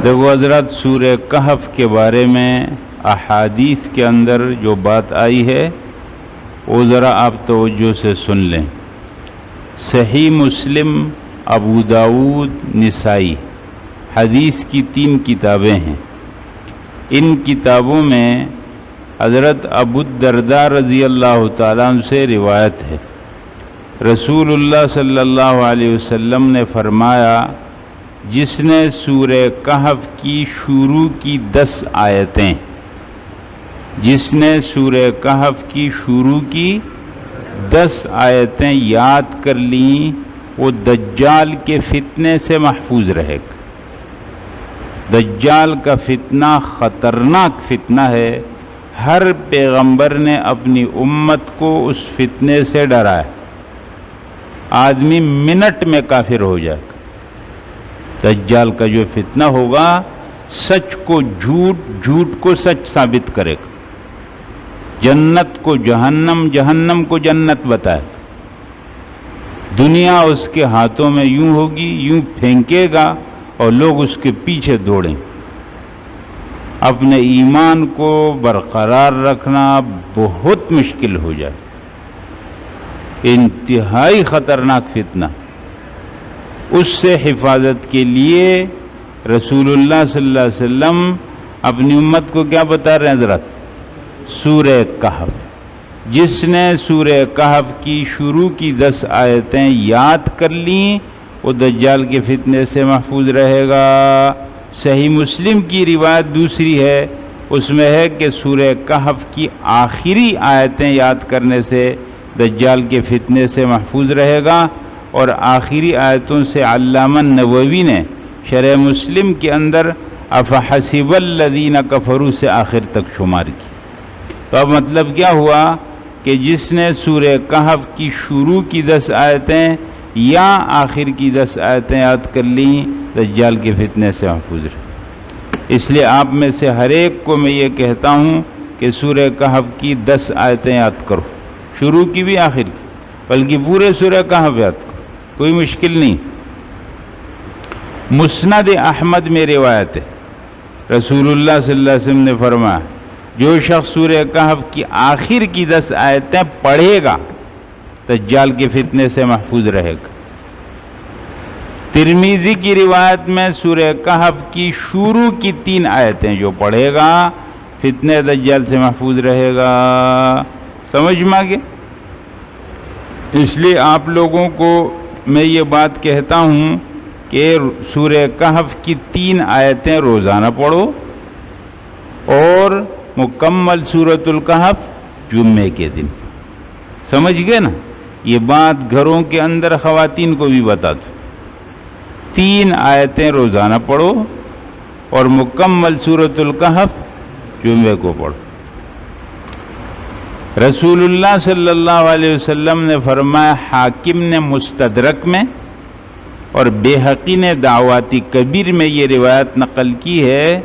دیکھو حضرات، سورہ کہف کے بارے میں احادیث کے اندر جو بات آئی ہے وہ ذرا آپ توجہ سے سن لیں۔ صحیح مسلم، ابو داؤد، نسائی، حدیث کی 3 کتابیں ہیں۔ ان کتابوں میں حضرت ابو الدرداء رضی اللہ تعالیٰ عنہ سے روایت ہے، رسول اللہ صلی اللہ علیہ وسلم نے فرمایا، جس نے سورہ کہف کی شروع کی 10 آیتیں، جس نے سورہ کہف کی شروع کی 10 آیتیں یاد کر لیں، وہ دجال کے فتنے سے محفوظ رہے گا۔ دجال کا فتنہ خطرناک فتنہ ہے، ہر پیغمبر نے اپنی امت کو اس فتنے سے ڈرایا۔ آدمی منٹ میں کافر ہو جائے گا۔ دجال کا جو فتنہ ہوگا، سچ کو جھوٹ، جھوٹ کو سچ ثابت کرے گا، جنت کو جہنم، جہنم کو جنت بتائے گا۔ دنیا اس کے ہاتھوں میں یوں ہوگی، یوں پھینکے گا اور لوگ اس کے پیچھے دوڑیں۔ اپنے ایمان کو برقرار رکھنا بہت مشکل ہو جائے، انتہائی خطرناک فتنہ۔ اس سے حفاظت کے لیے رسول اللہ صلی اللہ علیہ وسلم اپنی امت کو کیا بتا رہے ہیں حضرت؟ سورہ کہف۔ جس نے سورہ کہف کی شروع کی 10 آیتیں یاد کر لیں، وہ دجال کے فتنے سے محفوظ رہے گا۔ صحیح مسلم کی روایت دوسری ہے، اس میں ہے کہ سورہ کہف کی آخری آیتیں یاد کرنے سے دجال کے فتنے سے محفوظ رہے گا۔ اور آخری آیتوں سے علامہ نووی نے شرح مسلم کے اندر افحسب الذین کفروا سے آخر تک شمار کی۔ تو اب مطلب کیا ہوا کہ جس نے سورہ کہف کی شروع کی 10 آیتیں یا آخر کی 10 آیتیں یاد کر لیں، دجال کے فتنے سے محفوظ رہے۔ اس لیے آپ میں سے ہر ایک کو میں یہ کہتا ہوں کہ سورہ کہف کی 10 آیتیں یاد کرو، شروع کی بھی آخر کی، بلکہ پورے سورہ کہف یاد کرو، کوئی مشکل نہیں۔ مسند احمد میں روایت ہے، رسول اللہ صلی اللہ علیہ وسلم نے فرمایا، جو شخص سورہ کہف کی آخر کی 10 آیتیں پڑھے گا، دجال کے فتنے سے محفوظ رہے گا۔ ترمذی کی روایت میں سورہ کہف کی شروع کی 3 آیتیں جو پڑھے گا، فتنے دجال سے محفوظ رہے گا۔ سمجھ میں آ گیا؟ اس لیے آپ لوگوں کو میں یہ بات کہتا ہوں کہ سورہ کہف کی 3 آیتیں روزانہ پڑھو، اور مکمل سورۃ الکہف جمعے کے دن۔ سمجھ گئے نا؟ یہ بات گھروں کے اندر خواتین کو بھی بتا دو، 3 آیتیں روزانہ پڑھو اور مکمل سورۃ الکہف جمعے کو پڑھو۔ رسول اللہ صلی اللہ علیہ وسلم نے فرمایا، حاکم نے مستدرک میں اور بیہقی نے دعواتی کبیر میں یہ روایت نقل کی ہے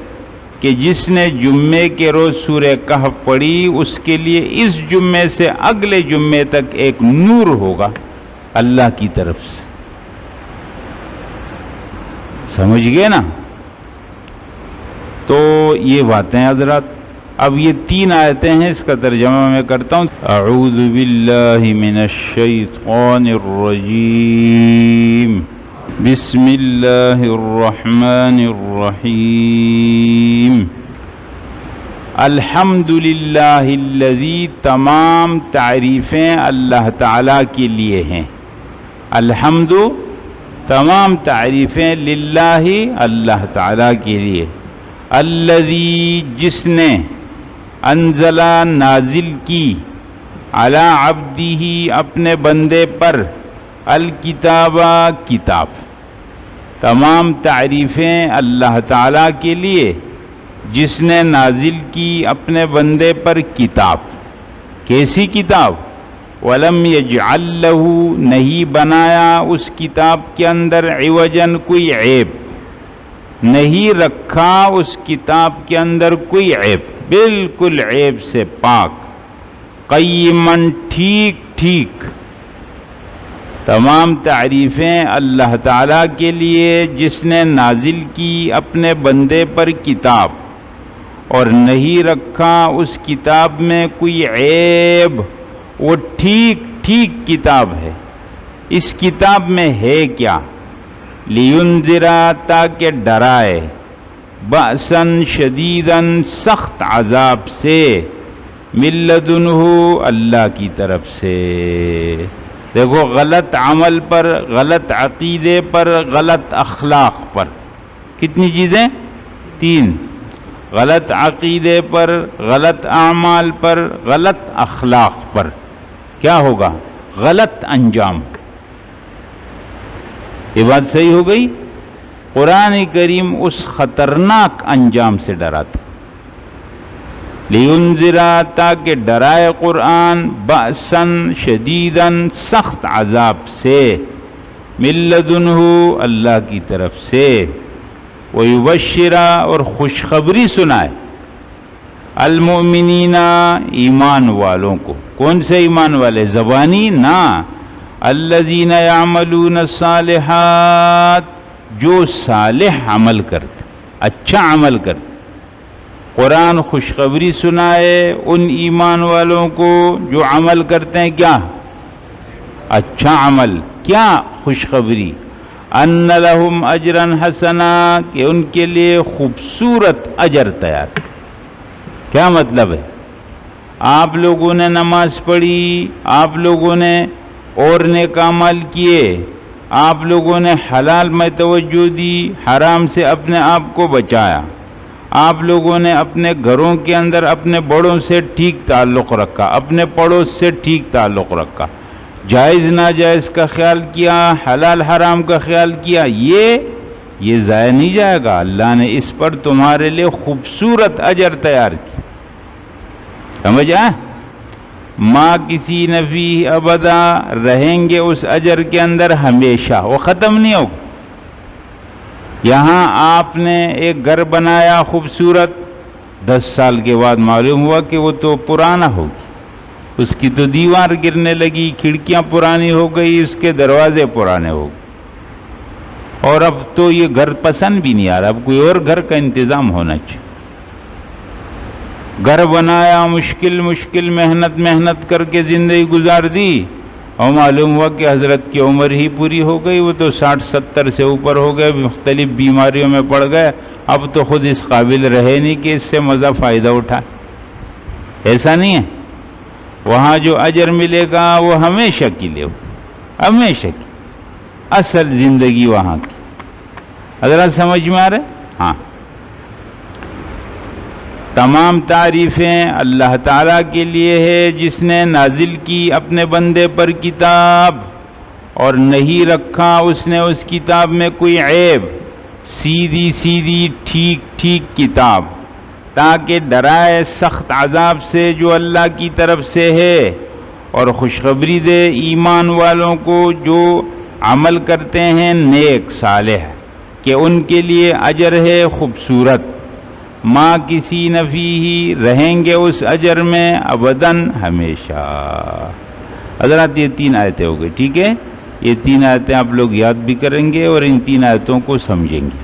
کہ جس نے جمعے کے روز سورہ کہف پڑھی، اس کے لیے اس جمعے سے اگلے جمعے تک ایک نور ہوگا اللہ کی طرف سے۔ سمجھ گئے نا؟ تو یہ باتیں حضرات، اب یہ 3 آیتیں ہیں، اس کا ترجمہ میں کرتا ہوں۔ اعوذ باللہ من الشیطان الرجیم، بسم اللہ الرحمن الرحیم۔ الحمدللہ الذی، تمام تعریفیں اللہ تعالیٰ کے لیے ہیں۔ الحمد، تمام تعریفیں، للہ، اللہ تعالیٰ کے لیے۔ الذی، جس نے، انزلہ، نازل کی، علی عبدہ، اپنے بندے پر، الکتاب، کتاب۔ تمام تعریفیں اللہ تعالیٰ کے لیے جس نے نازل کی اپنے بندے پر کتاب۔ کیسی کتاب؟ وَلَمْ يَجْعَلْ لَهُ، نہیں بنایا اس کتاب کے اندر، عوجاً، کوئی عیب، نہیں رکھا اس کتاب کے اندر کوئی عیب، بالکل عیب سے پاک۔ قیماً، ٹھیک ٹھیک، تمام تعریفیں اللہ تعالیٰ کے لیے جس نے نازل کی اپنے بندے پر کتاب اور نہیں رکھا اس کتاب میں کوئی عیب، وہ ٹھیک ٹھیک کتاب ہے۔ اس کتاب میں ہے کیا؟ لینذرا، تاکہ ڈرائے، بأساً شدیداً، سخت عذاب سے، من لدنہ، اللہ کی طرف سے۔ دیکھو، غلط عمل پر، غلط عقیدے پر، غلط اخلاق پر، کتنی چیزیں؟ 3۔ غلط عقیدے پر، غلط اعمال پر، غلط اخلاق پر کیا ہوگا؟ غلط انجام۔ یہ بات صحیح ہو گئی؟ قرآن کریم اس خطرناک انجام سے ڈراتا، لینذرا، تاکہ ڈرائے قرآن، بأساً شدیداً، سخت عذاب سے، من لدنہ، اللہ کی طرف سے، ویبشرا، اور خوشخبری سنائے، المؤمنین، ایمان والوں کو۔ کون سے ایمان والے؟ زبانی نہ، الذین یعملون الصالحات، جو صالح عمل کرتے، اچھا عمل کرتے۔ قرآن خوشخبری سنائے ان ایمان والوں کو جو عمل کرتے ہیں کیا؟ اچھا عمل۔ کیا خوشخبری؟ ان لہم اجرا حسنا، کہ ان کے لیے خوبصورت اجر تیار۔ کیا مطلب ہے؟ آپ لوگوں نے نماز پڑھی، آپ لوگوں نے اور نیک اعمال کیے، آپ لوگوں نے حلال میں توجہ دی، حرام سے اپنے آپ کو بچایا، آپ لوگوں نے اپنے گھروں کے اندر اپنے بڑوں سے ٹھیک تعلق رکھا، اپنے پڑوس سے ٹھیک تعلق رکھا، جائز ناجائز کا خیال کیا، حلال حرام کا خیال کیا، یہ ضائع نہیں جائے گا۔ اللہ نے اس پر تمہارے لیے خوبصورت اجر تیار کی۔ سمجھ آئے؟ ما کسی نفی ابدا، رہیں گے اس اجر کے اندر ہمیشہ، وہ ختم نہیں ہوگا۔ یہاں آپ نے ایک گھر بنایا خوبصورت، 10 سال کے بعد معلوم ہوا کہ وہ تو پرانا ہو گیا، اس کی تو دیوار گرنے لگی، کھڑکیاں پرانی ہو گئی، اس کے دروازے پرانے ہو گئے، اور اب تو یہ گھر پسند بھی نہیں آ رہا، اب کوئی اور گھر کا انتظام ہونا چاہیے۔ گھر بنایا، مشکل محنت کر کے زندگی گزار دی، اور معلوم ہوا کہ حضرت کی عمر ہی پوری ہو گئی، وہ تو 60-70 سے اوپر ہو گئے، مختلف بیماریوں میں پڑ گئے، اب تو خود اس قابل رہے نہیں کہ اس سے مزہ فائدہ اٹھائے۔ ایسا نہیں ہے، وہاں جو اجر ملے گا وہ ہمیشہ کے لیے، ہمیشہ کی اصل زندگی وہاں کی۔ حضرت سمجھ میں آ رہے؟ ہاں۔ تمام تعریفیں اللہ تعالیٰ کے لیے ہے جس نے نازل کی اپنے بندے پر کتاب اور نہیں رکھا اس نے اس کتاب میں کوئی عیب، سیدھی ٹھیک ٹھیک کتاب، تاکہ ڈرائے سخت عذاب سے جو اللہ کی طرف سے ہے، اور خوشخبری دے ایمان والوں کو جو عمل کرتے ہیں نیک صالح، کہ ان کے لیے اجر ہے خوبصورت، ما کسی نفی ہی، رہیں گے اس اجر میں ابداً، ہمیشہ۔ حضرات یہ 3 آیتیں ہو گئی، ٹھیک ہے؟ یہ 3 آیتیں آپ لوگ یاد بھی کریں گے اور ان 3 آیتوں کو سمجھیں گے۔